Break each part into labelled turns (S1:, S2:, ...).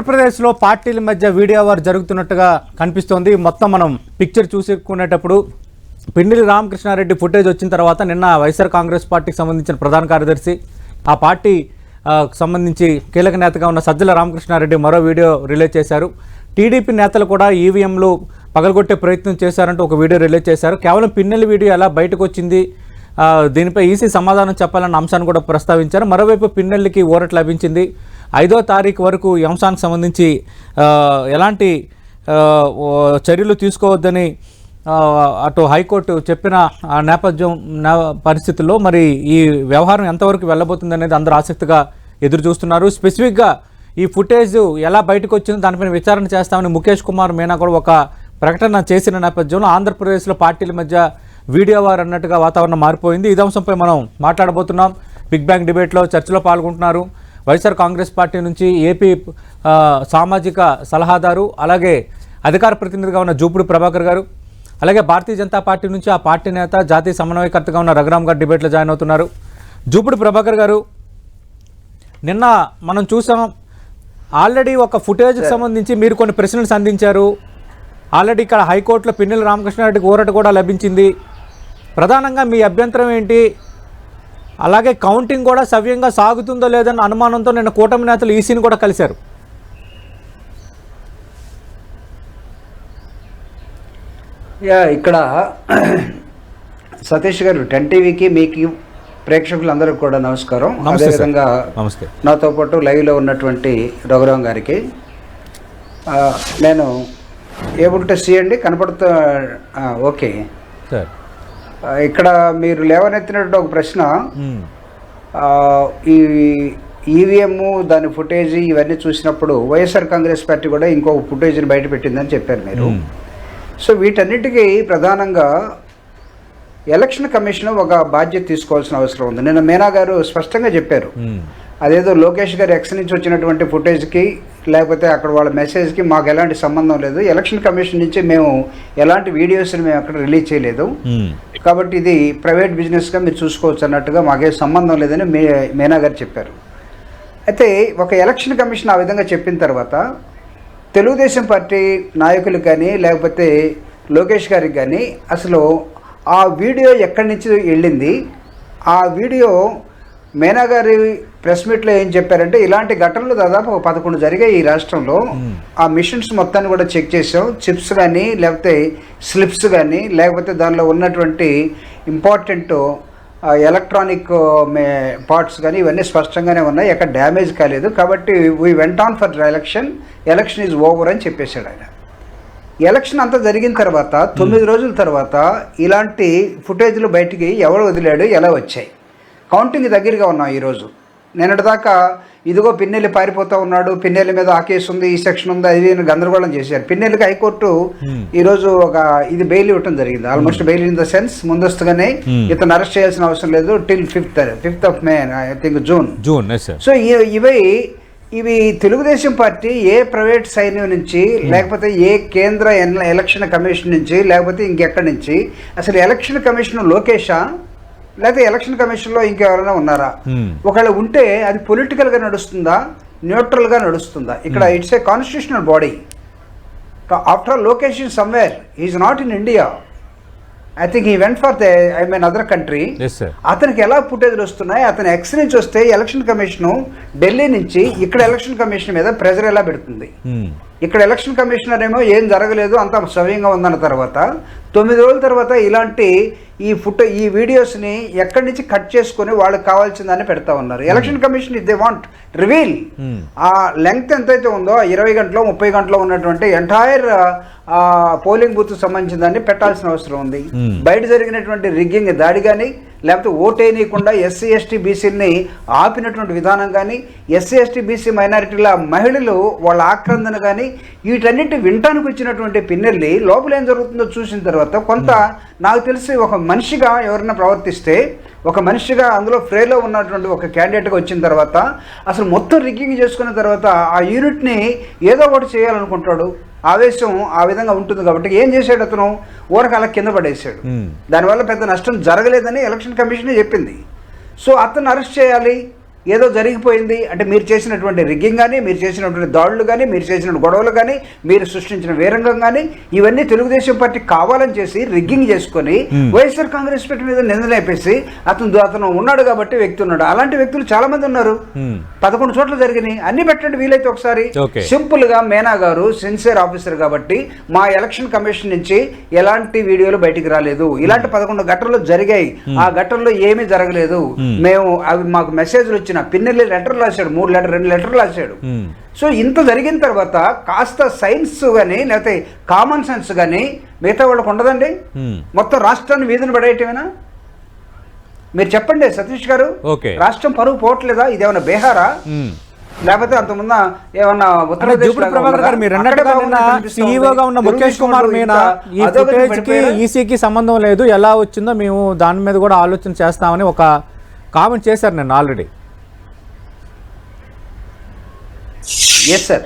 S1: ఆంధ్రప్రదేశ్లో పార్టీల మధ్య వీడియో వార్ జరుగుతున్నట్టుగా కనిపిస్తోంది. మొత్తం మనం పిక్చర్ చూసుకునేటప్పుడు పిన్నెల్లి రామకృష్ణారెడ్డి ఫుటేజ్ వచ్చిన తర్వాత నిన్న వైఎస్ఆర్ కాంగ్రెస్ పార్టీకి సంబంధించిన ప్రధాన కార్యదర్శి, ఆ పార్టీ సంబంధించి కీలక నేతగా ఉన్న సజ్జల రామకృష్ణారెడ్డి మరో వీడియో రిలీజ్ చేశారు. టీడీపీ నేతలు కూడా ఈవీఎంలు పగలగొట్టే ప్రయత్నం చేశారంటూ ఒక వీడియో రిలీజ్ చేశారు. కేవలం పిన్నెల్లి వీడియో ఎలా బయటకు వచ్చింది, దీనిపై ఈసీ సమాధానం చెప్పాలన్న అంశాన్ని కూడా ప్రస్తావించారు. మరోవైపు పిన్నెల్లికి ఊరట లభించింది. 5వ తారీఖు వరకు ఈ అంశానికి సంబంధించి ఎలాంటి చర్యలు తీసుకోవద్దని అటు హైకోర్టు చెప్పిన నేపథ్యం పరిస్థితుల్లో మరి ఈ వ్యవహారం ఎంతవరకు వెళ్ళబోతుంది అనేది అందరూ ఆసక్తిగా ఎదురు చూస్తున్నారు. స్పెసిఫిక్గా ఈ ఫుటేజ్ ఎలా బయటకు వచ్చిందో దానిపైన విచారణ చేస్తామని ముఖేష్ కుమార్ మీనా కూడా ఒక ప్రకటన చేసిన నేపథ్యంలో ఆంధ్రప్రదేశ్లో పార్టీల మధ్య వీడియో వార్ అన్నట్టుగా వాతావరణం మారిపోయింది. ఈ అంశంపై మనం మాట్లాడబోతున్నాం. బిగ్ బ్యాంగ్ డిబేట్లో చర్చలో పాల్గొంటున్నారు వైఎస్ఆర్ కాంగ్రెస్ పార్టీ నుంచి ఏపీ సామాజిక సలహాదారు, అలాగే అధికార ప్రతినిధిగా ఉన్న జూపుడు ప్రభాకర్ గారు, అలాగే భారతీయ జనతా పార్టీ నుంచి ఆ పార్టీ నేత జాతీయ సమన్వయకర్తగా ఉన్న రఘురామ్ గారు డిబేట్లో జాయిన్ అవుతున్నారు. జూపుడు ప్రభాకర్ గారు, నిన్న మనం చూసాం ఆల్రెడీ ఒక ఫుటేజ్కి సంబంధించి మీరు కొన్ని ప్రశ్నలు సంధించారు. ఆల్రెడీ ఇక్కడ హైకోర్టులో పిన్నెల్లి రామకృష్ణారెడ్డికి ఊరట కూడా లభించింది. ప్రధానంగా మీ అభ్యంతరం ఏంటి? అలాగే కౌంటింగ్ కూడా సవ్యంగా సాగుతుందో లేదన్న అనుమానంతో నిన్న కూటమి నేతలు ఈసీని కూడా కలిశారు.
S2: ఇక్కడ సతీష్ గారు, 10 టీవీకి మీకు ప్రేక్షకులందరికీ కూడా నమస్కారం. అదేవిధంగా
S1: నమస్తే.
S2: నాతో పాటు లైవ్లో ఉన్నటువంటి రఘురామ్ గారికి నేను ఏబుల్ టు సీ అండి, కనపడుతూ ఓకే
S1: సార్.
S2: ఇక్కడ మీరు లేవనెత్తినట్టు ఒక ప్రశ్న, ఈ ఈవీఎం దాని ఫుటేజ్ ఇవన్నీ చూసినప్పుడు వైఎస్ఆర్ కాంగ్రెస్ పార్టీ కూడా ఇంకొక ఫుటేజ్ని బయట పెట్టిందని చెప్పారు మీరు. సో వీటన్నిటికీ ప్రధానంగా ఎలక్షన్ కమిషన్ ఒక బాధ్యత తీసుకోవాల్సిన అవసరం ఉంది. నిన్న మీనా గారు స్పష్టంగా చెప్పారు, అదేదో లోకేష్ గారు ఎక్స్ నుంచి వచ్చినటువంటి ఫుటేజ్కి లేకపోతే అక్కడ వాళ్ళ మెసేజ్కి మాకు ఎలాంటి సంబంధం లేదు. ఎలక్షన్ కమిషన్ నుంచి మేము ఎలాంటి వీడియోస్ని మేము అక్కడ రిలీజ్ చేయలేదు, కాబట్టి ఇది ప్రైవేట్ బిజినెస్గా మీరు చూసుకోవచ్చు అన్నట్టుగా మాకే సంబంధం లేదని మీనా గారు చెప్పారు. అయితే ఒక ఎలక్షన్ కమిషన్ ఆ విధంగా చెప్పిన తర్వాత తెలుగుదేశం పార్టీ నాయకులకు కానీ లేకపోతే లోకేష్ గారికి కానీ అసలు ఆ వీడియో ఎక్కడి నుంచి వెళ్ళింది, ఆ వీడియో మీనా గారి ప్రెస్ మీట్లో ఏం చెప్పారంటే, ఇలాంటి ఘటనలు దాదాపు 11 జరిగాయి ఈ రాష్ట్రంలో. ఆ మిషన్స్ మొత్తాన్ని కూడా చెక్ చేసాం. చిప్స్ కానీ లేకపోతే స్లిప్స్ కానీ లేకపోతే దానిలో ఉన్నటువంటి ఇంపార్టెంట్ ఎలక్ట్రానిక్ పార్ట్స్ కానీ ఇవన్నీ స్పష్టంగానే ఉన్నాయి, ఎక్కడ డ్యామేజ్ కాలేదు. కాబట్టి we went on for election is over అని చెప్పేశాడు ఆయన. ఎలక్షన్ అంతా జరిగిన తర్వాత 9 రోజుల తర్వాత ఇలాంటి ఫుటేజ్లు బయటికి ఎవరు వదిలాడు, ఎలా వచ్చాయి? కౌంటింగ్ దగ్గరగా ఉన్నాం ఈరోజు. నిన్నటిదాకా ఇదిగో పిన్నెల్లి పారిపోతూ ఉన్నాడు, పిన్నెల్లి మీద ఆ కేసు ఉంది, ఈ సెక్షన్ ఉంది, అది గందరగోళం చేశారు. పిన్నెల్లికి హైకోర్టు ఈరోజు ఇది బెయిల్ ఇవ్వటం జరిగింది. Almost bail in the sense ముందస్తుగానే ఇతను అరెస్ట్ చేయాల్సిన అవసరం లేదు till 5th of May, I think June. So ఇవి తెలుగుదేశం పార్టీ ఏ ప్రైవేట్ సైన్యం నుంచి లేకపోతే ఏ కేంద్ర ఎలక్షన్ కమిషన్ నుంచి లేకపోతే ఇంకెక్కడి నుంచి, అసలు ఎలక్షన్ కమిషన్ లోకేషా లేకపోతే ఎలక్షన్ కమిషన్లో ఇంకెవరైనా ఉన్నారా? ఒకవేళ ఉంటే అది పొలిటికల్గా నడుస్తుందా, న్యూట్రల్గా నడుస్తుందా? ఇక్కడ it's a constitutional body. After all Lokesh is somewhere, is not in India. I think ఈ వెంట్ ఫర్ అదర్ కంట్రీ. అతనికి ఎలా ఫుటేజ్లు వస్తున్నాయి? అతను ఎక్స్ నుంచి వస్తే ఎలక్షన్ కమిషను ఢిల్లీ నుంచి ఇక్కడ ఎలక్షన్ కమిషన్ మీద ప్రెజర్ ఎలా పెడుతుంది? ఇక్కడ ఎలక్షన్ కమిషనర్ ఏమో ఏం జరగలేదు, అంతా సవ్యంగా ఉందన్న తర్వాత 9 రోజుల తర్వాత ఇలాంటి ఈ వీడియోస్ని ఎక్కడి నుంచి కట్ చేసుకొని వాళ్ళకి కావాల్సిందని పెడతా ఉన్నారు. Election commission if they want reveal ఆ లెంగ్త్ ఎంతైతే ఉందో 20 గంటలో 30 గంటలో ఉన్నటువంటి ఎంటైర్ పోలింగ్ బూత్ సంబంధించిన దాన్ని పెట్టాల్సిన అవసరం ఉంది. బయట జరిగినటువంటి రిగ్గింగ్ దాడి కానీ లేకపోతే ఓటేయనీయకుండా ఎస్సీ ఎస్టీ బీసీని ఆపినటువంటి విధానం కానీ, ఎస్సీ ఎస్టీ బీసీ మైనారిటీల మహిళలు వాళ్ళ ఆక్రందన కానీ, వీటన్నిటి వినటానికి వచ్చినటువంటి పిన్నెల్లి లోపల ఏం జరుగుతుందో చూసిన తర్వాత కొంత నాకు తెలిసి ఒక మనిషిగా ఎవరైనా ప్రవర్తిస్తే, ఒక మనిషిగా అందులో ఫ్రేలో ఉన్నటువంటి ఒక క్యాండిడేట్గా వచ్చిన తర్వాత అసలు మొత్తం రిగ్గింగ్ చేసుకున్న తర్వాత ఆ యూనిట్ని ఏదో ఒకటి చేయాలనుకుంటాడు. ఆవేశం ఆ విధంగా ఉంటుంది కాబట్టి ఏం చేశాడు అతను? ఊరకు అలా కింద పడేసాడు. దానివల్ల పెద్ద నష్టం జరగలేదని ఎలక్షన్ కమిషన్ చెప్పింది. సో అతను అరెస్ట్ చేయాలి, ఏదో జరిగిపోయింది అంటే మీరు చేసినటువంటి రిగ్గింగ్ కానీ, మీరు చేసినటువంటి దాడులు కానీ, మీరు చేసిన గొడవలు కానీ, మీరు సృష్టించిన వీరంగం కానీ, ఇవన్నీ తెలుగుదేశం పార్టీ కావాలని చేసి రిగ్గింగ్ చేసుకొని వైఎస్ఆర్ కాంగ్రెస్ పార్టీ మీద నిందలేపేసి అతను ఉన్నాడు కాబట్టి వ్యక్తి ఉన్నాడు. అలాంటి వ్యక్తులు చాలా మంది ఉన్నారు. 11 చోట్ల జరిగినాయి. అన్ని పెట్టండి వీలైతే ఒకసారి. సింపుల్ గా మేనా గారు సిన్సియర్ ఆఫీసర్ కాబట్టి మా ఎలక్షన్ కమిషన్ నుంచి ఎలాంటి వీడియోలు బయటికి రాలేదు. ఇలాంటి 11 ఘటనలు జరిగాయి. ఆ ఘటనలో ఏమీ జరగలేదు. మేము అవి మాకు మెసేజ్లు వచ్చిన పిన్నెల్లి లెటర్ రాశాడు, 2 లెటర్లు రాశాడు. సో ఇంత జరిగిన తర్వాత కాస్త సైన్స్ కానీ లేకపోతే కామన్ సెన్స్ కానీ మిగతా వాళ్ళకు ఉండదండి. మొత్తం రాష్ట్రాన్ని వీధిని పడేయటమేనా? మీరు చెప్పండి సతీష్ గారు. రాష్ట్రం పరువు పోవట్లేదా? ఇదేమన్నా బీహారా? లేకపోతే అంతకుముందు ఏమన్నా
S1: సీఈఓగా ఉన్న ముఖేష్ కుమార్ మీనా ఈ ఫుటేజ్ కి ఈసీకి సంబంధం లేదు, ఎలా వచ్చిందో మేము దాని మీద కూడా ఆలోచన చేస్తామని ఒక కామెంట్ చేశారు నేను ఆల్రెడీ.
S2: ఎస్ సార్,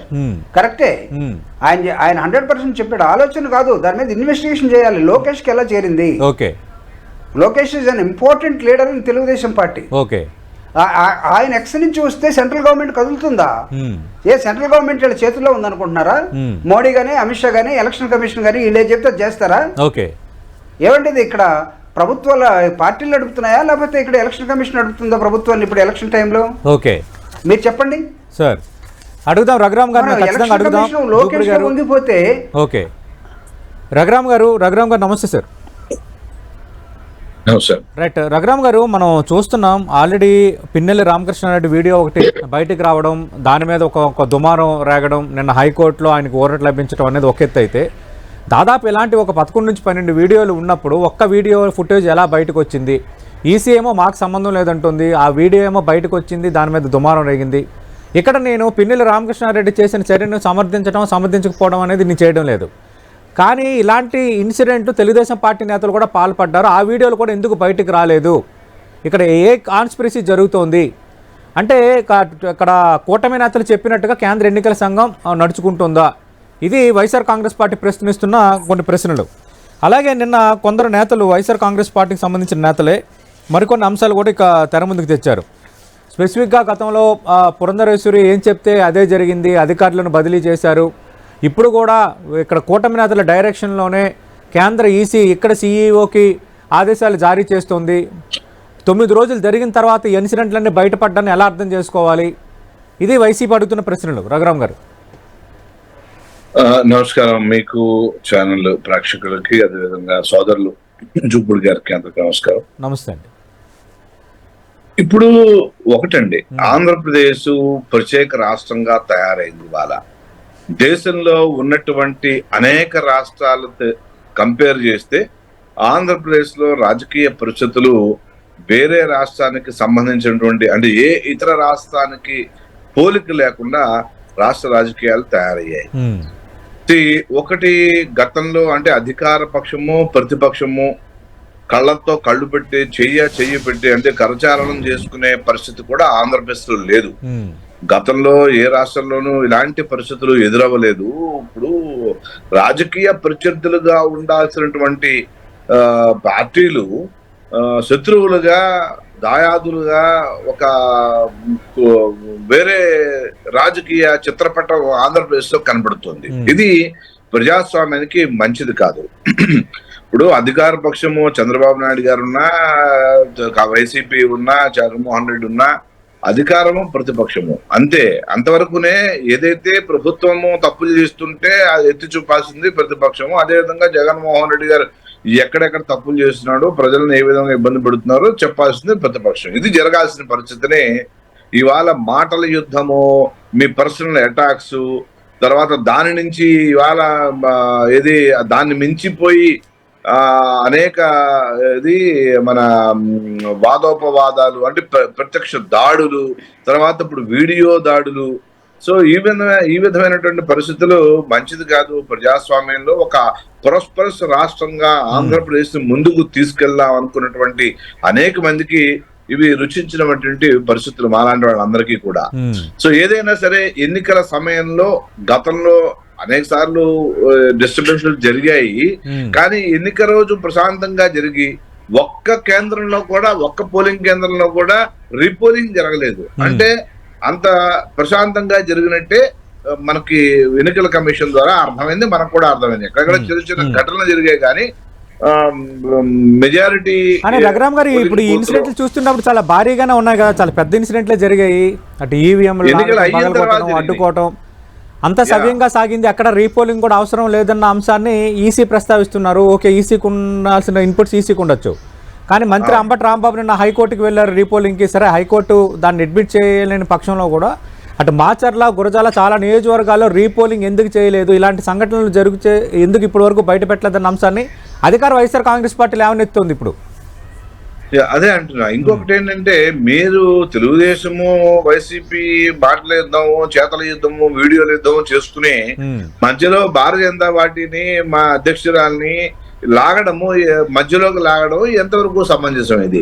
S2: కరెక్టే. ఆయన 100% చెప్పాడు. ఆలోచన కాదు, దాని మీద ఇన్వెస్టిగేషన్ చేయాలి. లోకేష్కి ఎలా చేరింది?
S1: Okay,
S2: Lokesh is an important leader in Telugu Desam party.
S1: Okay,
S2: ఆయన ఎక్స్ నుంచి వస్తే సెంట్రల్ గవర్నమెంట్ కదులుతుందా? సెంట్రల్ గవర్నమెంట్ వీళ్ళ చేతుల్లో ఉందనుకుంటున్నారా? మోడీ గానీ, అమిత్ షా గానీ, ఎలక్షన్ కమిషన్ గానీ వీళ్ళే చెప్తే చేస్తారా?
S1: ఓకే,
S2: ఏమంటే ఇది ఇక్కడ ప్రభుత్వాల పార్టీలు నడుపుతున్నాయా లేకపోతే ఇక్కడ ఎలక్షన్ కమిషన్ నడుపుతుందా ప్రభుత్వాన్ని ఇప్పుడు ఎలక్షన్ టైంలో?
S1: ఓకే,
S2: మీరు చెప్పండి
S1: సార్. అడుగుదాం రఘురామ్ గారు, ఖచ్చితంగా అడుగుదాం.
S2: లోకేష్ గారు వంగిపోతే
S1: ఓకే, రఘురామ్ గారు నమస్తే సార్. రైట్, రఘురామ్ గారు, మనం చూస్తున్నాం ఆల్రెడీ పిన్నెల్లి రామకృష్ణారెడ్డి వీడియో ఒకటి బయటికి రావడం, దాని మీద ఒక దుమారం రేగడం, నిన్న హైకోర్టులో ఆయనకు ఊరట లభించడం అనేది ఒక ఎత్తు అయితే, దాదాపు ఇలాంటి ఒక 11 నుంచి 12 వీడియోలు ఉన్నప్పుడు ఒక్క వీడియో ఫుటేజ్ ఎలా బయటకు వచ్చింది? ఈసీ ఏమో మాకు సంబంధం లేదంటుంది, ఆ వీడియో ఏమో బయటకు వచ్చింది, దాని మీద దుమారం రేగింది. ఇక్కడ నేను పిన్నెల్లి రామకృష్ణారెడ్డి చేసిన చర్యను సమర్థించకపోవడం అనేది నేను చేయడం లేదు, కానీ ఇలాంటి ఇన్సిడెంట్ తెలుగుదేశం పార్టీ నేతలు కూడా పాల్పడ్డారు. ఆ వీడియోలు కూడా ఎందుకు బయటకు రాలేదు? ఇక్కడ ఏ కాన్స్పిరసీ జరుగుతోంది అంటే ఇక్కడ కూటమి నేతలు చెప్పినట్టుగా కేంద్ర ఎన్నికల సంఘం నడుచుకుంటుందా? ఇది వైఎస్ఆర్ కాంగ్రెస్ పార్టీ ప్రశ్నిస్తున్న కొన్ని ప్రశ్నలు. అలాగే నిన్న కొందరు నేతలు వైఎస్ఆర్ కాంగ్రెస్ పార్టీకి సంబంధించిన నేతలే మరికొన్ని అంశాలు కూడా ఇక తెర ముందుకు తెచ్చారు. స్పెసిఫిక్గా గతంలో పురంధరేశ్వరి ఏం చెప్తే అదే జరిగింది, అధికారులను బదిలీ చేశారు. ఇప్పుడు కూడా ఇక్కడ కూటమి నేతల డైరెక్షన్లోనే కేంద్ర ఈసీ ఇక్కడ సీఈఓకి ఆదేశాలు జారీ చేస్తుంది. 9 రోజులు జరిగిన తర్వాత ఈ ఇన్సిడెంట్లన్నీ బయటపడ్డాన్ని ఎలా అర్థం చేసుకోవాలి? ఇది వైసీపీ అడుగుతున్న ప్రశ్నలు. రఘురామ్ గారు
S3: నమస్కారం. మీకు ఛానల్ ప్రేక్షకులకి, అదేవిధంగా సోదరులు జుబ్బుడు గారికి అందరికీ నమస్కారం.
S1: నమస్తే అండి.
S3: ఇప్పుడు ఒకటండి, ఆంధ్రప్రదేశ్ ప్రత్యేక రాష్ట్రంగా తయారైంది. ఇవాళ దేశంలో ఉన్నటువంటి అనేక రాష్ట్రాలతో కంపేర్ చేస్తే ఆంధ్రప్రదేశ్ లో రాజకీయ పరిస్థితులు వేరే రాష్ట్రానికి సంబంధించినటువంటి అంటే ఏ ఇతర రాష్ట్రానికి పోలిక లేకుండా రాష్ట్ర రాజకీయాలు తయారయ్యాయి. ఒకటి, గతంలో అంటే అధికార పక్షము ప్రతిపక్షము కళ్ళతో కళ్ళు పెట్టి చెయ్యి పెట్టి అంటే కరచాలనం చేసుకునే పరిస్థితి కూడా ఆంధ్రప్రదేశ్ లో లేదు. గతంలో ఏ రాష్ట్రంలోనూ ఇలాంటి పరిస్థితులు ఎదురవ్వలేదు. ఇప్పుడు రాజకీయ ప్రత్యర్థులుగా ఉండాల్సినటువంటి పార్టీలు శత్రువులుగా, దాయాదులుగా ఒక వేరే రాజకీయ చిత్రపటం ఆంధ్రప్రదేశ్ లో కనబడుతుంది. ఇది ప్రజాస్వామ్యానికి మంచిది కాదు. ఇప్పుడు అధికార పక్షము చంద్రబాబు నాయుడు గారు ఉన్నా, వైసీపీ ఉన్నా, జగన్మోహన్ రెడ్డి ఉన్నా, అధికారము ప్రతిపక్షము అంతే. అంతవరకునే ఏదైతే ప్రభుత్వము తప్పులు చేస్తుంటే అది ఎత్తి చూపాల్సింది ప్రతిపక్షము. అదేవిధంగా జగన్మోహన్ రెడ్డి గారు ఎక్కడెక్కడ తప్పులు చేస్తున్నాడు, ప్రజలను ఏ విధంగా ఇబ్బంది పెడుతున్నారో చెప్పాల్సింది ప్రతిపక్షం. ఇది జరగాల్సిన పరిస్థితిని ఇవాళ మాటల యుద్ధము, మీ పర్సనల్ అటాక్స్, తర్వాత దాని నుంచి ఇవాళ దాన్ని మించిపోయి అనేక మన వాదోపవాదాలు అంటే ప్రత్యక్ష దాడులు, తర్వాత ఇప్పుడు వీడియో దాడులు. సో ఈ విధమైనటువంటి పరిస్థితులు మంచిది కాదు. ప్రజాస్వామ్యంలో ఒక పరస్పరస్ రాష్ట్రంగా ఆంధ్రప్రదేశ్ ముందుకు తీసుకెళ్దాం అనుకున్నటువంటి అనేక మందికి ఇవి రుచించినటువంటి పరిస్థితులు మాలాంటి వాళ్ళందరికీ కూడా. సో ఏదైనా సరే ఎన్నికల సమయంలో గతంలో అనేక సార్లు డిస్టర్బెన్స్లు జరిగాయి, కానీ ఎన్నిక రోజు ప్రశాంతంగా జరిగి ఒక్క కేంద్రంలో కూడా, ఒక్క పోలింగ్ కేంద్రంలో కూడా రీపోలింగ్ జరగలేదు. అంటే అంత ప్రశాంతంగా జరిగినట్టే మనకి ఎన్నికల కమిషన్ ద్వారా అర్థమైంది, మనకు కూడా అర్థమైంది. ఎక్కడెక్కడ చిన్న చిన్న ఘటనలు జరిగాయి కానీ మెజారిటీ.
S1: కానీ రఘురామ్ గారు ఇప్పుడు ఈ ఇన్సిడెంట్లు చూస్తున్నప్పుడు చాలా భారీగానే ఉన్నాయి కదా, చాలా పెద్ద ఇన్సిడెంట్లే జరిగాయి. అటు ఈవీఎం అడ్డుకోవటం అంతా సవ్యంగా సాగింది, అక్కడ రీపోలింగ్ కూడా అవసరం లేదన్న అంశాన్ని ఈసీ ప్రస్తావిస్తున్నారు. ఓకే, ఈసీకి ఉండాల్సిన ఇన్పుట్స్ ఈసీకి ఉండొచ్చు, కానీ మంత్రి అంబటి రాంబాబు నిన్న హైకోర్టుకి వెళ్ళారు రీపోలింగ్కి. సరే, హైకోర్టు దాన్ని అడ్మిట్ చేయలేని పక్షంలో కూడా అటు మాచర్ల, గురజాల చాలా నియోజకవర్గాల్లో రీపోలింగ్ ఎందుకు చేయలేదు, ఇలాంటి సంఘటనలు ఎందుకు ఇప్పటి వరకు బయట పెట్టలేదన్న అంశాన్ని అధికార వైఎస్ఆర్ కాంగ్రెస్ పార్టీ లేవనెత్తుంది ఇప్పుడు.
S3: అదే అంటున్నా. ఇంకొకటి ఏంటంటే, మీరు తెలుగుదేశము వైసీపీ మాటల యుద్ధము, చేతల యుద్ధము, వీడియోల యుద్ధము చేసుకుని మధ్యలో భారతీయ జనతా పార్టీని, మా అధ్యక్షురాల్ని లాగడము, మధ్యలోకి లాగడం ఎంతవరకు సమంజసం? ఇది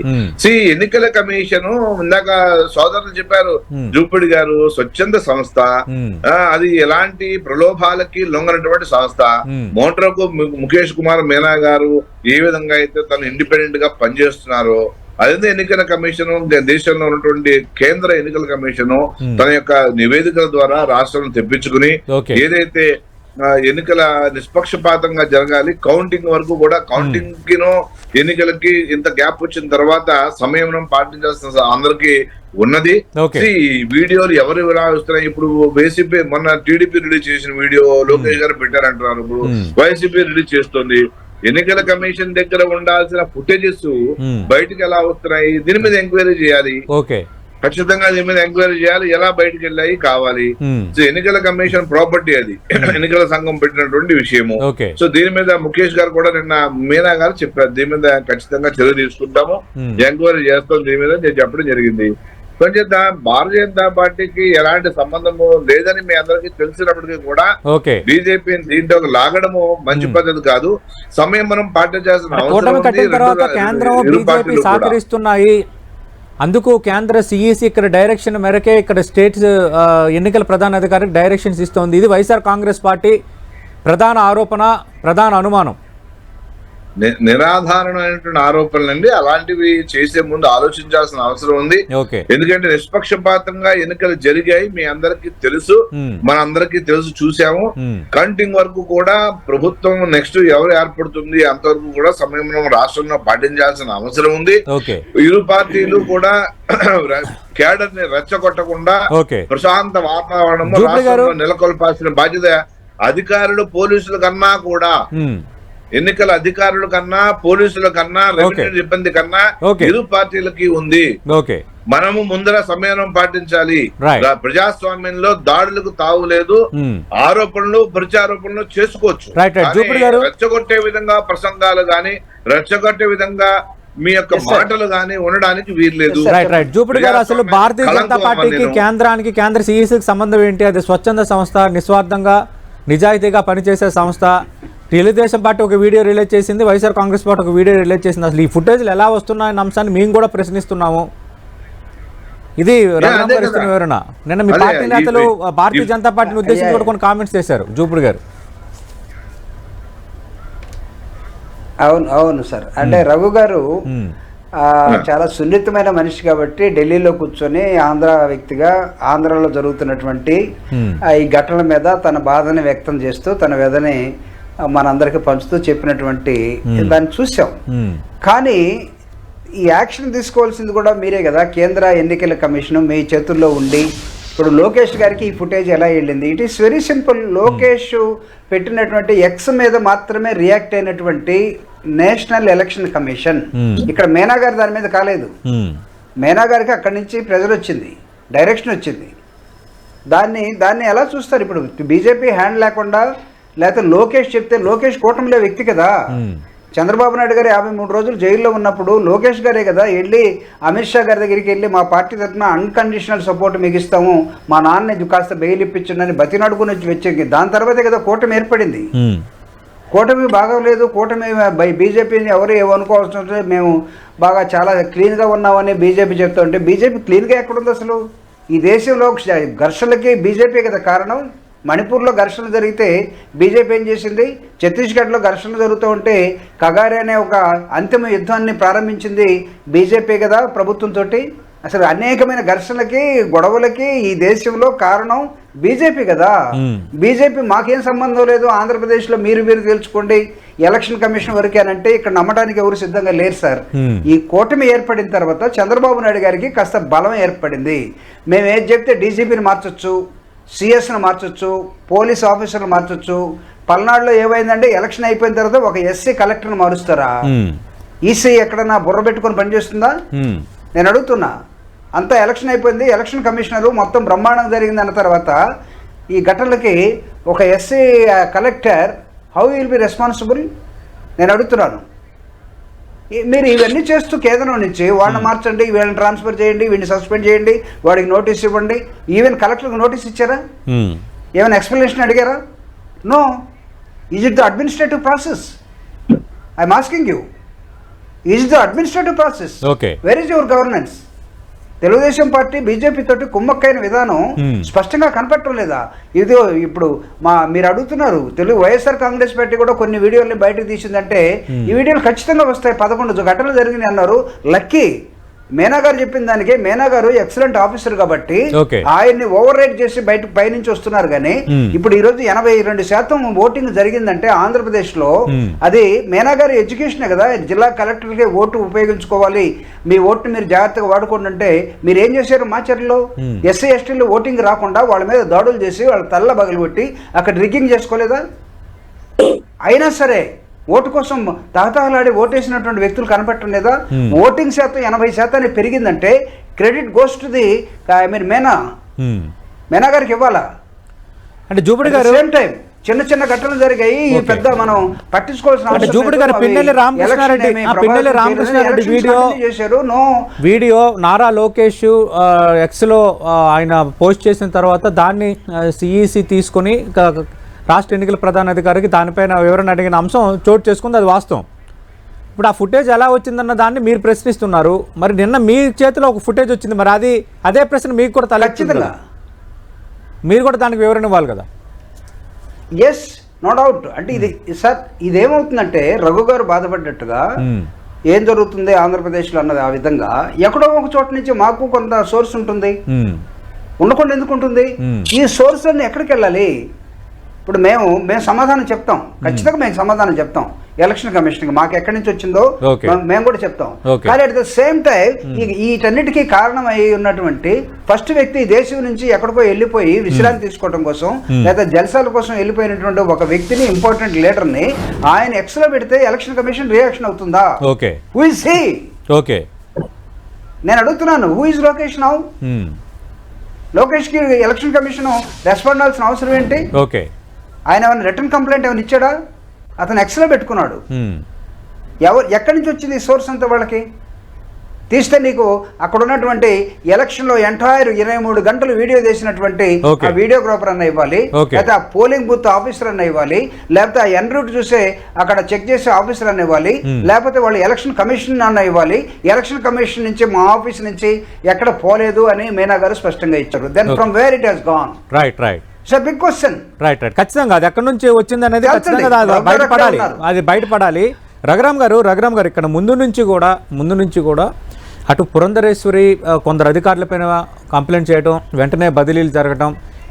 S3: ఎన్నికల కమిషన్, ఇందాక సోదరులు చెప్పారు, జూపిడి గారు, స్వచ్ఛంద సంస్థ, అది ఎలాంటి ప్రలోభాలకి లొంగనటువంటి సంస్థ. మోంట్రోకు ముఖేష్ కుమార్ మీనా గారు ఏ విధంగా అయితే తను ఇండిపెండెంట్ గా పనిచేస్తున్నారో, అదే ఎన్నికల కమిషన్, దేశంలో ఉన్నటువంటి కేంద్ర ఎన్నికల కమిషన్ తన యొక్క నివేదికల ద్వారా రాష్ట్రం తెప్పించుకుని ఏదైతే ఎన్నికల నిష్పక్షపాతంగా జరగాలి, కౌంటింగ్ వరకు కూడా, కౌంటింగ్ కిను ఎన్నికలకి ఇంత గ్యాప్ వచ్చిన తర్వాత సమయం పాటించాల్సిన అందరికి ఉన్నది. వీడియోలు ఎవరు ఎలా వస్తున్నాయి? ఇప్పుడు వైసీపీ మొన్న టీడీపీ రిలీజ్ చేసిన వీడియో లోకేష్ గారు పెట్టారంటున్నారు, ఇప్పుడు వైసీపీ రిలీజ్ చేస్తుంది. ఎన్నికల కమిషన్ దగ్గర ఉండాల్సిన ఫుటేజెస్ బయటకు ఎలా వస్తున్నాయి? దీని మీద ఎంక్వైరీ చేయాలి, ఖచ్చితంగా దీని మీద ఎంక్వైరీ చేయాలి. ఎలా బయటకు వెళ్ళాయి కావాలి. సో ఎన్నికల కమిషన్ ప్రాపర్టీ, అది ఎన్నికల సంఘం పెట్టినటువంటి విషయము. సో దీని మీద ముఖేష్ గారు కూడా నిన్న మీనా గారు చెప్పారు, దీని మీద ఖచ్చితంగా చర్య తీసుకుంటాము, ఎంక్వైరీ చేస్తాం దీని మీద నేను చెప్పడం జరిగింది. కొంచెం భారతీయ జనతా పార్టీకి ఎలాంటి సంబంధము లేదని మీ అందరికీ తెలిసినప్పటికీ కూడా బీజేపీ దీంట్లో లాగడము మంచి పద్ధతి కాదు. సమయం మనం పాటించాల్సిన అవసరం
S1: ఉంది. అందుకు కేంద్ర సిఈసి ఇక్కడ డైరెక్షన్ మేరకే ఇక్కడ స్టేట్ ఎన్నికల ప్రధాన అధికారికి డైరెక్షన్స్ ఇస్తోంది. ఇది వైఎస్ఆర్ కాంగ్రెస్ పార్టీ ప్రధాన ఆరోపణ, ప్రధాన అనుమానం.
S3: నిరాధారణమైనటువంటి ఆరోపణలండి. అలాంటివి చేసే ముందు ఆలోచించాల్సిన అవసరం ఉంది. ఎందుకంటే నిష్పక్షపాతంగా ఎన్నికలు జరిగాయి, మీ అందరికీ తెలుసు, మనందరికీ తెలుసు, చూసాము. కౌంటింగ్ వరకు కూడా ప్రభుత్వం నెక్స్ట్ ఎవరు ఏర్పడుతుంది అంతవరకు కూడా సమయం రాష్ట్రంలో పాటించాల్సిన అవసరం ఉంది. ఇరు పార్టీలు కూడా కేడర్ ని రెచ్చగొట్టకుండా ప్రశాంత వాతావరణం రాష్ట్రంలో నెలకొల్పాల్సిన బాధ్యత అధికారులు, పోలీసుల కన్నా కూడా, ఎన్నికల అధికారుల కన్నా, పోలీసుల కన్నా, రెవెన్యూ సిబ్బంది కన్నా ఇరు పార్టీలకి ఉంది. మనము ముందర సమయం పాటించాలి. ప్రజాస్వామ్యంలో దాడులకు తావు లేదు. ఆరోపణలు, ప్రత్యారోపణలు చేసుకోవచ్చు, రెచ్చగొట్టే విధంగా ప్రసంగాలు గాని, రెచ్చగొట్టే విధంగా మీ యొక్క మాటలు గాని ఉండడానికి వీల్లేదు.
S1: జూపిడి గారు, అసలు భారతీయ జనతా పార్టీకి కేంద్రానికి, కేంద్ర సిఈసికి సంబంధం ఏంటి? అది స్వచ్ఛంద సంస్థ, నిస్వార్థంగా నిజాయితీగా పనిచేసే సంస్థ. తెలుగుదేశం పార్టీ ఒక వీడియో రిలీజ్ చేసింది, వైఎస్ఆర్ కాంగ్రెస్ పార్టీ ఒక వీడియో రిలీజ్ చేసింది. అసలు ఈ ఫుటేజ్లు ఎలా వస్తున్నాయన్న అంశాన్ని మేము కూడా ప్రశ్నిస్తున్నాము. ఇది వివరణ. నిన్న మీ పార్టీ నేతలు భారతీయ జనతా పార్టీని ఉద్దేశించి కూడా కొన్ని కామెంట్స్ చేశారు జూపిడి గారు.
S2: అవును సార్, అంటే రఘు గారు చాలా సున్నితమైన మనిషి కాబట్టి ఢిల్లీలో కూర్చొని ఆంధ్ర వ్యక్తిగా ఆంధ్రలో జరుగుతున్నటువంటి ఈ ఘటనల మీద తన బాధని వ్యక్తం చేస్తూ, తన వ్యధని మనందరికి పంచుతూ చెప్పినటువంటి దాన్ని చూసాం. కానీ ఈ యాక్షన్ తీసుకోవాల్సింది కూడా మీరే కదా, కేంద్ర ఎన్నికల కమిషన్ మీ చేతుల్లో ఉండి. ఇప్పుడు లోకేష్ గారికి ఈ ఫుటేజ్ ఎలా వెళ్ళింది? It is very simple. Lokesh పెట్టినటువంటి ఎక్స్ మీద మాత్రమే రియాక్ట్ అయినటువంటి నేషనల్ ఎలక్షన్ కమిషన్, ఇక్కడ మీనా గారు దాని మీద కాలేదు. మీనా గారికి అక్కడి నుంచి ప్రెజర్ వచ్చింది, డైరెక్షన్ వచ్చింది. దాన్ని ఎలా చూస్తారు? ఇప్పుడు బీజేపీ హ్యాండ్ లేకుండా, లేకపోతే లోకేష్ చెప్తే, లోకేష్ కూటమిలో వ్యక్తి కదా. చంద్రబాబు నాయుడు గారు 53 రోజులు జైల్లో ఉన్నప్పుడు లోకేష్ గారే కదా వెళ్ళి అమిత్ షా గారి దగ్గరికి వెళ్ళి, మా పార్టీ తరఫున అన్కండిషనల్ సపోర్ట్ మీకు ఇస్తాము, మా నాన్నని కాస్త బెయిల్ ఇప్పించండి అని బతినాడుకుని వచ్చి దాని తర్వాతే కదా కూటమి ఏర్పడింది. కూటమి బాగోలేదు, కూటమి బీజేపీని ఎవరు ఏమనుకోవాల్సిన, మేము బాగా చాలా క్లీన్గా ఉన్నామని బీజేపీ చెప్తుంటే, బీజేపీ క్లీన్గా ఎక్కడుంది అసలు? ఈ దేశంలో ఘర్షణలకి బీజేపీ కదా కారణం. మణిపూర్లో ఘర్షణలు జరిగితే బీజేపీ ఏం చేసింది? ఛత్తీస్గఢ్లో ఘర్షణలు జరుగుతూ ఉంటే కగారే అనే ఒక అంతిమ యుద్ధాన్ని ప్రారంభించింది బీజేపీ కదా ప్రభుత్వంతో. అసలు అనేకమైన ఘర్షణలకి గొడవలకి ఈ దేశంలో కారణం బీజేపీ కదా. బీజేపీ మాకేం సంబంధం లేదు, ఆంధ్రప్రదేశ్లో మీరు తెలుసుకోండి, ఎలక్షన్ కమిషన్ వరకే అని అంటే ఇక్కడ నమ్మడానికి ఎవరు సిద్ధంగా లేరు సార్. ఈ కూటమి ఏర్పడిన తర్వాత చంద్రబాబు నాయుడు గారికి కాస్త బలం ఏర్పడింది. మేము ఏది చెప్తే డీజీపీని మార్చొచ్చు, సిఎస్ని మార్చొచ్చు, పోలీస్ ఆఫీసర్లు మార్చొచ్చు. పల్నాడులో ఏమైందంటే ఎలక్షన్ అయిపోయిన తర్వాత ఒక ఎస్సీ కలెక్టర్ని మారుస్తారా? ఈసీ ఎక్కడన్నా బుర్ర పెట్టుకొని పనిచేస్తుందా? నేను అడుగుతున్నా. అంతా ఎలక్షన్ అయిపోయింది, ఎలక్షన్ కమిషనరు మొత్తం బ్రహ్మాండం జరిగింది అన్న తర్వాత ఈ ఘటనలకి ఒక SC collector how will be responsible? నేను అడుగుతున్నాను. మీరు ఇవన్నీ చేస్తూ కేంద్రం నుంచి వాళ్ళని మార్చండి, వీళ్ళని ట్రాన్స్ఫర్ చేయండి, వీడిని సస్పెండ్ చేయండి, వాడికి నోటీస్ ఇవ్వండి. ఈవెన్ కలెక్టర్కి నోటీస్ ఇచ్చారా? ఏమైనా ఎక్స్ప్లెనేషన్ అడిగారా? No. Is it the administrative process? I'm asking you, is the administrative process? Where is your governance? Telugu Desam party BJP తోటి కుమ్మక్కైన విధానం స్పష్టంగా కనపడటం లేదా? ఇది ఇప్పుడు మీరు అడుగుతున్నారు, వైఎస్ఆర్ కాంగ్రెస్ పార్టీ కూడా కొన్ని వీడియోల్ని బయటకు తీసిందంటే ఈ వీడియోలు ఖచ్చితంగా వస్తాయి. 11 ఘటనలు జరిగినాయి అన్నారు. లక్కీ మేనా గారు చెప్పిన దానికి, మేనా గారు ఎక్సలెంట్ ఆఫీసర్ కాబట్టి ఆయన్ని ఓవర్ రైట్ చేసి బయటకు పైనుంచి వస్తున్నారు. కానీ ఇప్పుడు ఈ రోజు 82% ఓటింగ్ జరిగిందంటే ఆంధ్రప్రదేశ్ లో అది మేనా గారి ఎడ్యుకేషనే కదా. జిల్లా కలెక్టర్కి ఓటు ఉపయోగించుకోవాలి, మీ ఓటుని మీరు జాగ్రత్తగా వాడుకోండి అంటే మీరు ఏం చేశారు? మాచర్లో ఎస్సీ ఎస్టీలు ఓటింగ్ రాకుండా వాళ్ళ మీద దాడులు చేసి వాళ్ళ తల్ల పగలగొట్టి అక్కడ రిగ్గింగ్ చేసుకోలేదా? అయినా సరే ఓటు కోసం తహతహలాడి ఓటేసినటువంటి వ్యక్తులు కనపడటం లేదా? ఓటింగ్ శాతం 80% పెరిగిందంటే క్రెడిట్ గోస్ టు ది మేనా గారికి ఇవ్వాలా?
S1: అంటే జూపడి గారు
S2: సేమ్ టైం చిన్న ఘటనలు జరిగాయి, పెద్ద మనం పట్టించుకోవాల్సిన
S1: జూపడి గారు పిన్నెల్లి రామకృష్ణారెడ్డి వీడియో నారా లోకేష్ ఎక్స్ లో ఆయన పోస్ట్ చేసిన తర్వాత దాన్ని సిఈసి తీసుకొని రాష్ట్ర ఎన్నికల ప్రధాన అధికారికి దానిపైన వివరణ అడిగిన అంశం చోటు చేసుకుంది. అది వాస్తవం. ఇప్పుడు ఆ ఫుటేజ్ ఎలా వచ్చిందన్న దాన్ని మీరు ప్రశ్నిస్తున్నారు. మరి నిన్న మీ చేతిలో ఒక ఫుటేజ్ వచ్చింది, మరి అదే ప్రశ్న మీకు కూడా తలెత్తింది. మీరు కూడా దానికి వివరణ ఇవ్వాలి కదా.
S2: Yes, no doubt. అంటే ఇది సార్ ఇదేమవుతుందంటే రఘు గారు బాధపడ్డట్టుగా ఏం జరుగుతుంది ఆంధ్రప్రదేశ్లో అన్నది ఆ విధంగా ఎక్కడో ఒక చోట నుంచి మాకు కొంత సోర్స్ ఉంటుంది, ఉండకుండా ఎందుకు ఉంటుంది? ఈ సోర్స్ అన్ని ఎక్కడికి వెళ్ళాలి? ఇప్పుడు మేము సమాధానం చెప్తాం, ఖచ్చితంగా మేము సమాధానం చెప్తాం ఎలక్షన్ కమిషన్కి, మాకు ఎక్కడి నుంచి వచ్చిందో మేము కూడా చెప్తాం. కానీ అట్ ద సేమ్ టైం వీటన్నిటికీ కారణం అయి ఉన్నటువంటి ఫస్ట్ వ్యక్తి దేశం నుంచి ఎక్కడికో వెళ్ళిపోయి విశ్రాంతి తీసుకోవడం కోసం లేదా జల్సాల కోసం వెళ్ళిపోయినటువంటి ఒక వ్యక్తిని, ఇంపార్టెంట్ లీడర్ని ఆయన ఎక్స్లో పెడితే ఎలక్షన్ కమిషన్ రియాక్షన్ అవుతుందా? Who is he? నేను అడుగుతున్నాను, హూ ఇస్ లోకేష్ నౌ? లోకేష్కి ఎలక్షన్ కమిషన్ రెస్పాండ్ అవ్వాల్సిన అవసరం ఏంటి? ఆయన ఏమైనా రిటర్న్ కంప్లైంట్ ఏమైనా ఇచ్చాడా? అతను ఎక్స్లో పెట్టుకున్నాడు. ఎక్కడి నుంచి వచ్చింది సోర్స్ అంతా? వాళ్ళకి తీస్తే నీకు అక్కడ ఉన్నటువంటి ఎలక్షన్లో ఎంటైర్ 23 గంటలు వీడియో చేసినటువంటి ఆ వీడియోగ్రాఫర్ అన్న ఇవ్వాలి, లేకపోతే ఆ పోలింగ్ బూత్ ఆఫీసర్ అన్న ఇవ్వాలి, లేకపోతే ఆ ఎన్ రూట్ చూసే అక్కడ చెక్ చేసే ఆఫీసర్ అన్న ఇవ్వాలి, లేకపోతే వాళ్ళు ఎలక్షన్ కమిషన్ అన్న ఇవ్వాలి. ఎలక్షన్ కమిషన్ నుంచి మా ఆఫీస్ నుంచి ఎక్కడ పోలేదు అని మేనా గారు స్పష్టంగా ఇచ్చారు. Then from where it has gone? Big question.
S1: ఖచ్చితంగా అది ఎక్కడి నుంచి వచ్చింది అనేది బయటపడాలి, అది బయటపడాలి. రఘురామ్ గారు ఇక్కడ ముందు నుంచి కూడా అటు పురంధరేశ్వరి కొందరు అధికారులపైన కంప్లైంట్ చేయడం, వెంటనే బదిలీలు జరగడం,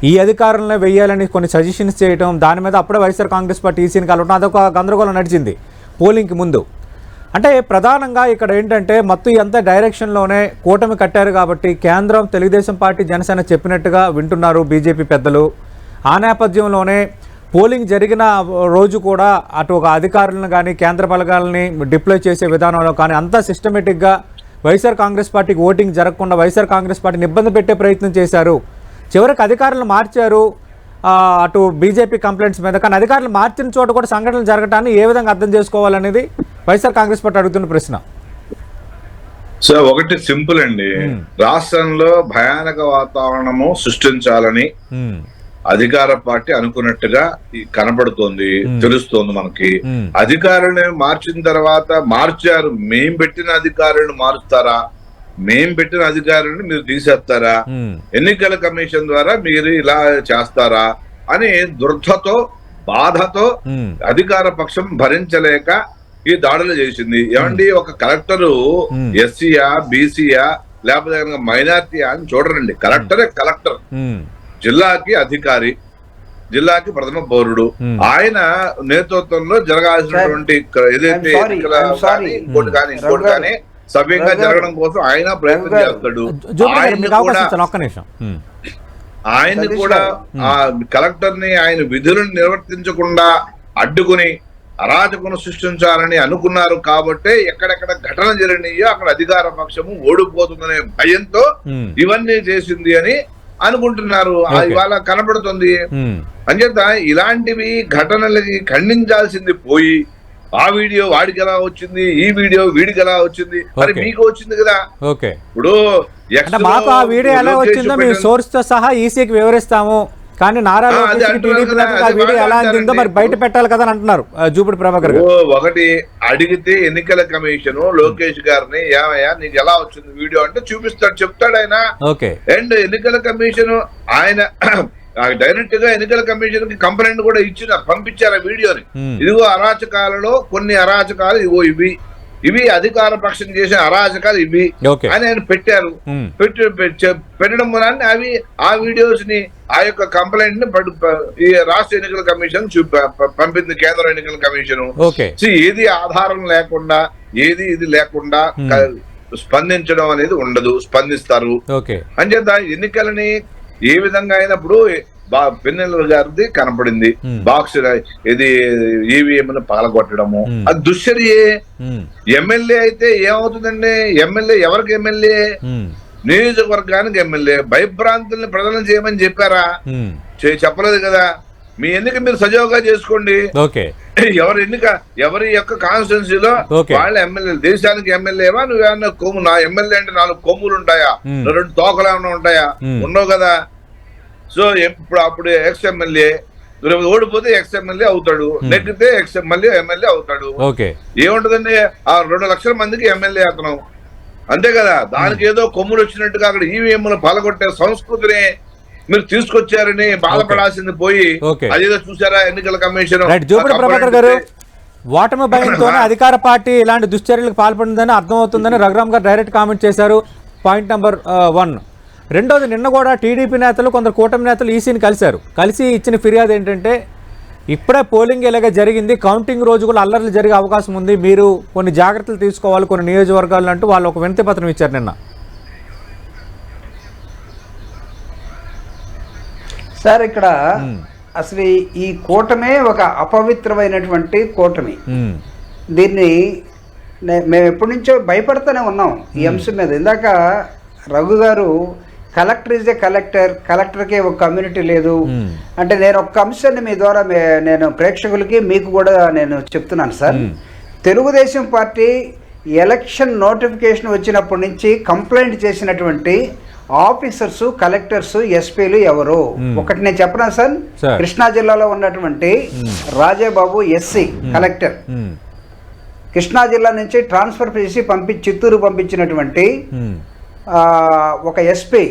S1: ఈ అధికారులను వెయ్యాలని కొన్ని సజెషన్స్ చేయడం, దాని మీద అప్పుడే వైఎస్ఆర్ కాంగ్రెస్ పార్టీ ఈసీని కలవడం, అదొక గందరగోళం నడిచింది పోలింగ్కి ముందు. అంటే ప్రధానంగా ఇక్కడ ఏంటంటే మొత్తం ఎంత డైరెక్షన్లోనే కూటమి కట్టారు కాబట్టి కేంద్రం తెలుగుదేశం పార్టీ జనసేన చెప్పినట్టుగా వింటున్నారు బీజేపీ పెద్దలు. ఆ నేపథ్యంలోనే పోలింగ్ జరిగిన రోజు కూడా అటు ఒక అధికారులను కానీ కేంద్ర బలగాలని డిప్లాయ్ చేసే విధానంలో కానీ అంతా సిస్టమేటిక్గా వైఎస్ఆర్ కాంగ్రెస్ పార్టీకి ఓటింగ్ జరగకుండా వైఎస్ఆర్ కాంగ్రెస్ పార్టీని ఇబ్బంది పెట్టే ప్రయత్నం చేశారు. చివరికి అధికారులను మార్చారు అటు బీజేపీ కంప్లైంట్స్ మీద. కానీ అధికారులు మార్చిన చోట కూడా సంఘటనలు జరగటాన్ని ఏ విధంగా అర్థం చేసుకోవాలనేది వైఎస్ఆర్ కాంగ్రెస్ పార్టీ అడుగుతున్న ప్రశ్న.
S3: సో ఒకటి సింపుల్ అండి, రాష్ట్రంలో భయానక వాతావరణము సృష్టించాలని అధికార పార్టీ అనుకున్నట్టుగా కనబడుతోంది, తెలుస్తోంది మనకి. అధికారులను మార్చిన తర్వాత మార్చారు, మేం పెట్టిన అధికారులను మారుస్తారా, మేం పెట్టిన అధికారులను మీరు తీసేస్తారా, ఎన్నికల కమిషన్ ద్వారా మీరు ఇలా చేస్తారా, అని దుర్ధతో బాధతో అధికార పక్షం భరించలేక ఈ దాడులు చేసింది. ఏమండి, ఒక కలెక్టరు ఎస్సీయా బీసీయా లేకపోతే మైనార్టీయా అని చూడరండి. కలెక్టరే కలెక్టర్, జిల్లాకి అధికారి, జిల్లాకి ప్రథమ పౌరుడు. ఆయన నేతృత్వంలో జరగాల్సినటువంటి ఏదైతే ఇంకోటి కానీ సవ్యంగా జరగడం కోసం ఆయన ప్రయత్నం చేస్తాడు. ఆయన్ని కూడా ఆ కలెక్టర్ ని ఆయన విధులను నిర్వర్తించకుండా అడ్డుకుని అరాచకను సృష్టించాలని అనుకున్నారు. కాబట్టి ఎక్కడెక్కడ ఘటన జరిగినాయో అక్కడ అధికార పక్షము ఓడిపోతుందనే భయంతో ఇవన్నీ చేసింది అని అనుకుంటున్నారు. ఇవాళ కనబడుతుంది. అంచేత ఇలాంటివి ఘటనలకి ఖండించాల్సింది పోయి ఆ వీడియో వాడికి ఎలా వచ్చింది, ఈ వీడియో వీడికి ఎలా వచ్చింది, మరి మీకు వచ్చింది కదా. ఇప్పుడు
S1: మాకు ఆ వీడియో ఎలా వచ్చిందో మీ సోర్స్ తో సహా ఈసీకి వివరిస్తాము, కానీ నారా వీడియో ఎలా అందిందో మరి బయట పెట్టాలి కదా అని అంటున్నారు జూపూడి ప్రభాకర్ గారు.
S3: ఒకటి అడిగితే ఎన్నికల కమిషన్ లోకేష్ గారిని ఏమయ్యా నీకు ఎలా వచ్చింది వీడియో అంటే చూపిస్తాడు, చెప్తాడు ఆయన. అండ్ ఎన్నికల కమిషన్ ఆయన డైరెక్ట్ గా ఎన్నికల కమిషన్ కి కంప్లైంట్ కూడా పంపించారు ఆ వీడియోని. ఇదిగో అరాచకాలలో కొన్ని అరాచకాలు ఇవో ఇవి అధికార పక్షం చేసే అరాచకాలు ఇవి అని ఆయన పెట్టారు. పెట్టడం వల్ల అవి ఆ వీడియోస్ ని ఆ యొక్క కంప్లైంట్ ని ఈ రాష్ట్ర ఎన్నికల కమిషన్ పంపింది, కేంద్ర ఎన్నికల కమిషన్. ఏది ఆధారం లేకుండా ఏది ఇది లేకుండా స్పందించడం అనేది ఉండదు, స్పందిస్తారు. అంచేత ఎన్నికలని ఏ విధంగా అయినప్పుడు పిన్నెల గారిది కనపడింది, బాక్స్ ఇది ఈవీఎం పాల్గొట్టడము, అది దుశ్చర్యే. ఎమ్మెల్యే అయితే ఏమవుతుందండి, ఎమ్మెల్యే ఎవరికి ఎమ్మెల్యే, నియోజకవర్గానికి ఎమ్మెల్యే. భయభ్రాంతుల్ని ప్రజలను చేయమని చెప్పారా? చెప్పలేదు కదా. మీ ఎన్నిక మీరు సజావుగా చేసుకోండి. ఎవరి యొక్క కాన్స్టిట్యున్సీలో వాళ్ళ ఎమ్మెల్యే, దేశానికి ఎమ్మెల్యేవా నువ్వేమన్నా కొమ్ము, నా ఎమ్మెల్యే అంటే 4 కొమ్ములు ఉంటాయా, 2 తోకలు ఏమన్నా ఉంటాయా? ఉండవు కదా. సో అప్పుడు ఎక్స్ ఎమ్మెల్యే ఓడిపోతే ఎక్స్ ఎమ్మెల్యే అవుతాడు, నెగ్గితే ఎమ్మెల్యే అవుతాడు. ఏముంటదండి, ఆ 2 లక్షల మందికి ఎమ్మెల్యే అతను, అంతే కదా. దానికి ఏదో కొమ్ములు వచ్చినట్టుగా అక్కడ ఈవీఎంలు పాల్గొట్టే సంస్కృతిని మీరు తీసుకొచ్చారని బాధపడాల్సింది పోయి అదేదో చూసారా ఎన్నికల కమిషన్.
S1: జూపూడి ప్రభాకర్ గారు, ఓటమి భయంతోనే అధికార పార్టీ ఇలాంటి దుశ్చర్యలకు పాల్పడిందని అర్థమవుతుందని రఘురామ్ గారు డైరెక్ట్ కామెంట్ చేశారు. Point number 1. రెండోది, నిన్న కూడా టీడీపీ నేతలు కొందరు కూటమి నేతలు ఈసీని కలిసి ఇచ్చిన ఫిర్యాదు ఏంటంటే ఇప్పుడే పోలింగ్ ఇలాగ జరిగింది, కౌంటింగ్ రోజు కూడా అల్లర్లు జరిగే అవకాశం ఉంది, మీరు కొన్ని జాగ్రత్తలు తీసుకోవాలి కొన్ని నియోజకవర్గాలు అంటూ వాళ్ళు ఒక వినతి పత్రం ఇచ్చారు నిన్న.
S2: సార్ ఇక్కడ అసలు ఈ కూటమే ఒక అపవిత్రమైనటువంటి కూటమి. దీన్ని మేము ఎప్పటి నుంచో భయపడుతూనే ఉన్నాం ఈ అంశం మీద. ఇందాక రఘు గారు కలెక్టర్ ఈజ్ ఏ కలెక్టర్కి ఒక కమ్యూనిటీ లేదు అంటే, నేను ఒక అంశాన్ని మీ ద్వారా నేను ప్రేక్షకులకి మీకు కూడా నేను చెప్తున్నాను sir. Telugu Desam party election notification వచ్చినప్పటి నుంచి కంప్లైంట్ చేసినటువంటి ఆఫీసర్స్, కలెక్టర్స్, ఎస్పీలు ఎవరు? ఒకటి నేను చెప్పనా సార్, కృష్ణా జిల్లాలో ఉన్నటువంటి రాజాబాబు ఎస్సీ కలెక్టర్, కృష్ణా జిల్లా నుంచి ట్రాన్స్ఫర్ చేసి చిత్తూరు పంపించినటువంటి ఒక ఎస్పీ,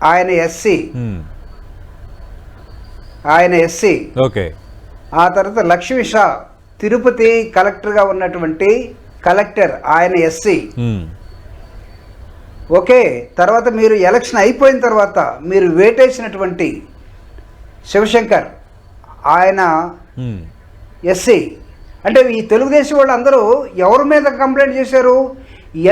S2: ఆయన ఎస్సీ. ఆ తర్వాత లక్ష్మీ షా తిరుపతి కలెక్టర్గా ఉన్నటువంటి కలెక్టర్, ఆయన ఎస్సీ. ఓకే, తర్వాత మీరు ఎలక్షన్ అయిపోయిన తర్వాత మీరు వేటేసినటువంటి శివశంకర్, ఆయన ఎస్సీ. అంటే ఈ తెలుగుదేశం వాళ్ళు అందరూ ఎవరి మీద కంప్లైంట్ చేశారు?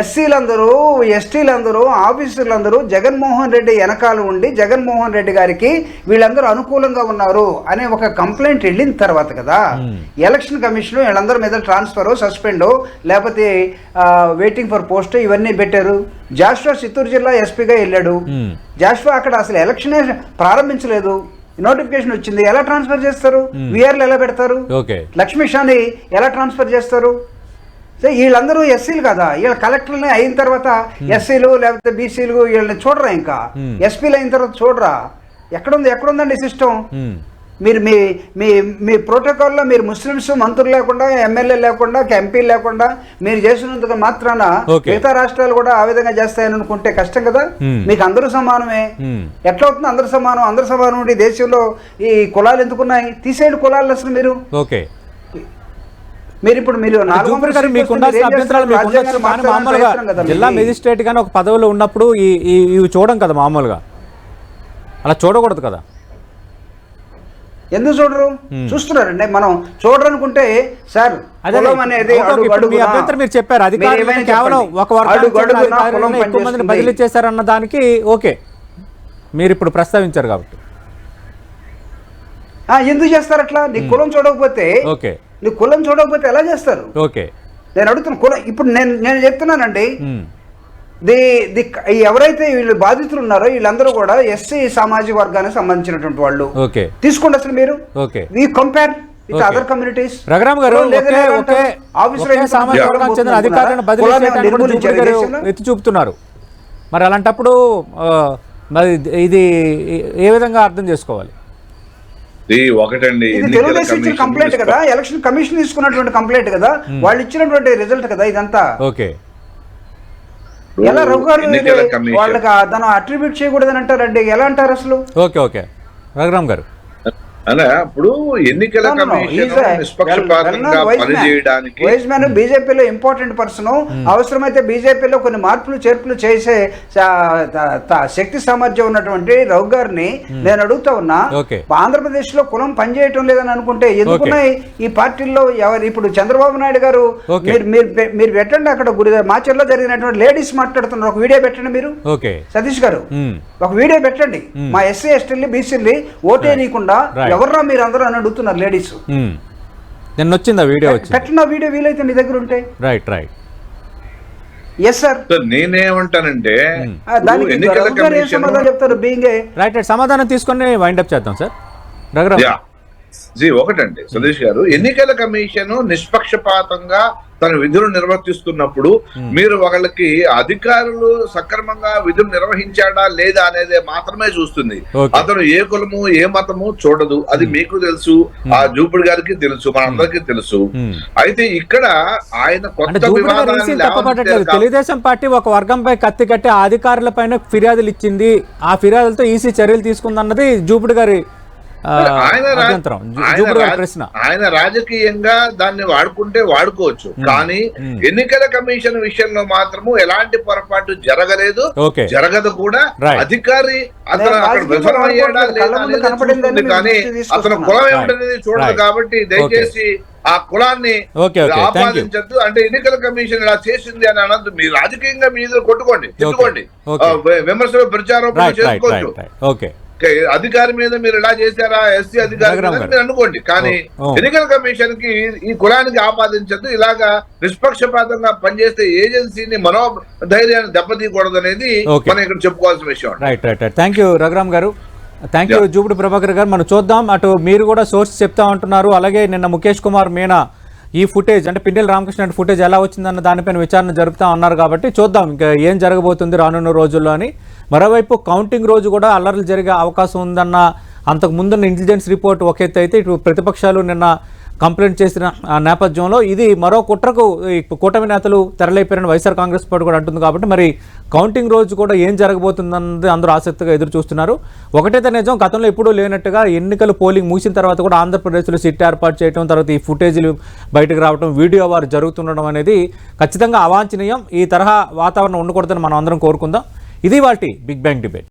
S2: ఎస్సీలందరూ, ఎస్టీలందరూ, ఆఫీసర్లందరూ జగన్మోహన్ రెడ్డి వెనకాల ఉండి జగన్మోహన్ రెడ్డి గారికి వీళ్ళందరూ అనుకూలంగా ఉన్నారు అనే ఒక కంప్లైంట్ వెళ్ళిన తర్వాత కదా ఎలక్షన్ కమిషన్ వీళ్ళందరి మీద ట్రాన్స్ఫర్, సస్పెండ్, లేకపోతే వెయిటింగ్ ఫర్ పోస్ట్ ఇవన్నీ పెట్టారు. జాషువా చిత్తూరు జిల్లా ఎస్పీగా వెళ్ళాడు. జాషువా అక్కడ అసలు ఎలక్షనే ప్రారంభించలేదు, నోటిఫికేషన్ వచ్చింది. ఎలా ట్రాన్స్ఫర్ చేస్తారు? విఆర్లు ఎలా పెడతారు? లక్ష్మీ షాని ఎలా ట్రాన్స్ఫర్ చేస్తారు? సో వీళ్ళందరూ ఎస్సీలు కదా, వీళ్ళ కలెక్టర్లు అయిన తర్వాత ఎస్సీలు లేకపోతే బీసీలు వీళ్ళని చూడరా, ఇంకా ఎస్పీలు అయిన తర్వాత చూడరా? ఎక్కడుందండి సిస్టమ్? మీరు మీ మీ మీ ప్రోటోకాల్లో మీరు ముస్లిమ్స్ మంత్రులు లేకుండా, ఎమ్మెల్యే లేకుండా, ఎంపీలు లేకుండా మీరు చేసినందుకు మాత్రాన మిగతా రాష్ట్రాలు కూడా ఆ విధంగా చేస్తాయని అనుకుంటే కష్టం కదా. మీకు అందరూ సమానమే. ఎట్లా అవుతుంది అందరూ సమానం? అందరూ సమానం ఉండి దేశంలో ఈ కులాలు ఎందుకున్నాయి? తీసేయండి కులాలు అసలు. మీరు
S1: ఓకే,
S2: మీరు ఇప్పుడు మీరు
S1: జిల్లా మెజిస్ట్రేట్ గానీ ఒక పదవిలో ఉన్నప్పుడు ఇవి చూడం కదా మామూలుగా, అలా చూడకూడదు కదా.
S2: ఎందుకు చూడరు? చూస్తున్నారండి. మనం చూడరనుకుంటే సార్ కులం అనేది
S1: మీరు చెప్పారు అధికారులు కేవలం ఒక ఎక్కువ మందిని బదిలీ చేశారన్న దానికి ఓకే, మీరు ఇప్పుడు ప్రస్తావించారు కాబట్టి.
S2: ఎందుకు చేస్తారు అట్లా? నీ కులం చూడకపోతే,
S1: ఓకే,
S2: నీ కులం చూడకపోతే ఎలా చేస్తారు?
S1: ఓకే,
S2: నేను అడుగుతున్నా. కులం ఇప్పుడు నేను చెప్తున్నానండి, ఎవరైతే వీళ్ళు బాధితులు ఉన్నారో వీళ్ళందరూ కూడా ఎస్సీ సామాజిక వర్గానికి సంబంధించినటువంటి వాళ్ళు. తీసుకోండి అసలు మీరు. We compare with other communities.
S1: Raghuram గారు అధికారులను బదిలీ ఎత్తి చూపుతున్నారు. మరి అలాంటప్పుడు మరి ఇది ఏ విధంగా అర్థం చేసుకోవాలి?
S3: ఒకటండి,
S2: తెలుగుదేశం ఇచ్చిన కంప్లైంట్ కదా, ఎలక్షన్ కమిషన్ తీసుకున్నటువంటి కంప్లైంట్ కదా, వాళ్ళు ఇచ్చినటువంటి రిజల్ట్ కదా ఇదంతా.
S1: ఓకే,
S2: ఎలా రఘు గారు వాళ్ళకి దాన్ని అట్రిబ్యూట్ చేయకూడదని అంటారండి? ఎలా అంటారు అసలు?
S1: ఓకే ఓకే రఘురామ్ గారు,
S3: ఇప్పుడు ఎన్నికల కమిషన్ నిష్పక్షపాతంగా పనిచేయడానికి
S2: బీజేపీలో ఇంపార్టెంట్ పర్సన్, అవసరమైతే బీజేపీలో కొన్ని మార్పులు చేర్పులు చేసే శక్తి సామర్థ్యం ఉన్నటువంటి రఘు గారిని నేను అడుగుతా ఉన్నా. ఆంధ్రప్రదేశ్ లో కులం పనిచేయటం లేదని అనుకుంటే ఎందుకున్నాయి ఈ పార్టీల్లో? ఎవరు ఇప్పుడు చంద్రబాబు నాయుడు గారు మీరు పెట్టండి, అక్కడ మాచర్లో జరిగినటువంటి లేడీస్ మాట్లాడుతున్నారు, ఒక వీడియో పెట్టండి మీరు. సతీష్ గారు ఒక వీడియో పెట్టండి. మా ఎస్సీ ఎస్టీలు బీసీలు ఓటేయకుండా ఎవర్రా మీరు అందరూ అని అడుగుతున్నారు లేడీస్.
S1: నిన్న వచ్చిందా వీడియో?
S2: పెట్టిన వీడియో వీలైతే మీ దగ్గర ఉంటే.
S1: Right right.
S2: Yes sir.
S3: నేనేమంటానంటే
S2: దానికి సమాధానం చెప్తారు. బీయింగ్
S1: రైట్ రైట్ సమాధానం తీసుకొని వైండప్ చేద్దాం సార్.
S3: ఒకటండి సతీష్ గారు, ఎన్నికల కమిషన్ నిష్పక్షపాతంగా తన విధులు నిర్వర్తిస్తున్నప్పుడు మీరు వాళ్ళకి అధికారులు సక్రమంగా విధులు నిర్వహించాడా లేదా అనేది మాత్రమే చూస్తుంది. అతను ఏ కులము ఏ మతము చూడదు. అది మీకు తెలుసు, ఆ జూపుడు గారికి తెలుసు, మనందరికీ తెలుసు. అయితే ఇక్కడ ఆయన కొత్త
S1: తెలుగుదేశం పార్టీ ఒక వర్గంపై కత్తి కట్టి ఆ అధికారుల పైన ఫిర్యాదులు ఇచ్చింది, ఆ ఫిర్యాదులతో ఈసీ చర్యలు తీసుకుందన్నది జూపుడు గారి
S3: ఆయన రాజకీయంగా దాన్ని వాడుకుంటే వాడుకోవచ్చు, కానీ ఎన్నికల కమిషన్ విషయంలో మాత్రము ఎలాంటి పొరపాటు జరగలేదు, జరగదు కూడా. అధికారి అతను అక్కడ విఫలం అయ్యాడా లేదా అనేది కానీ అతను కులం ఏమిటనేది చూడదు. కాబట్టి దయచేసి ఆ కులాన్ని ఆపాదించద్దు. అంటే ఎన్నికల కమిషన్ ఇలా చేసింది అని అనద్దు. మీరు రాజకీయంగా మీద కొట్టుకోండి, తిట్టుకోండి, విమర్శలు ప్రచారోపణ చేసుకోవచ్చు. అధికారి మీద మీరు ఇలా చేశారా, ఎస్సీ అధికారి మీరు అనుకోండి, కానీ ఎన్నికల కమిషన్ కి ఈ కులానికి ఆపాదించద్దు. ఇలాగా నిష్పక్షపాతంగా పనిచేస్తే ఏజెన్సీని మనోధైర్యాన్ని దెబ్బతీయకూడదు అనేది మనం ఇక్కడ చెప్పుకోవాల్సిన విషయం.
S1: Right right right. Thank you Raghuram గారు. థ్యాంక్ యూ జూపుడు ప్రభాకర్ గారు. మనం చూద్దాం, అటు మీరు కూడా సోర్స్ చెప్తా ఉంటున్నారు, అలాగే నిన్న ముఖేష్ కుమార్ మీనా ఈ ఫుటేజ్ అంటే పిన్నెల రామకృష్ణ ఫుటేజ్ ఎలా వచ్చిందన్న దానిపైన విచారణ జరుపుతా ఉన్నారు. కాబట్టి చూద్దాం ఇంకా ఏం జరగబోతుంది రానున్న రోజుల్లో అని. మరోవైపు కౌంటింగ్ రోజు కూడా అల్లర్లు జరిగే అవకాశం ఉందన్న అంతకు ముందున్న ఇంటెలిజెన్స్ రిపోర్ట్ ఒక ఎత్తు అయితే, ఇటు ప్రతిపక్షాలు నిన్న కంప్లైంట్ చేసిన నేపథ్యంలో ఇది మరో కుట్రకు కూటమి నేతలు తెరలేపారని వైఎస్ఆర్ కాంగ్రెస్ పార్టీ కూడా అంటుంది. కాబట్టి మరి కౌంటింగ్ రోజు కూడా ఏం జరగబోతుందన్నది అందరూ ఆసక్తిగా ఎదురు చూస్తున్నారు. ఒకటైతే నిజం, గతంలో ఎప్పుడూ లేనట్టుగా ఎన్నికలు పోలింగ్ ముగిసిన తర్వాత కూడా ఆంధ్రప్రదేశ్లో సిట్ ఏర్పాటు చేయడం, తర్వాత ఈ ఫుటేజీలు బయటకు రావడం, వీడియో వారు జరుగుతుండడం అనేది ఖచ్చితంగా అవాంఛనీయం. ఈ తరహా వాతావరణం ఉండకూడదని మనం అందరం కోరుకుందాం. ఇది వాటి బిగ్ బ్యాంగ్ డిబేట్.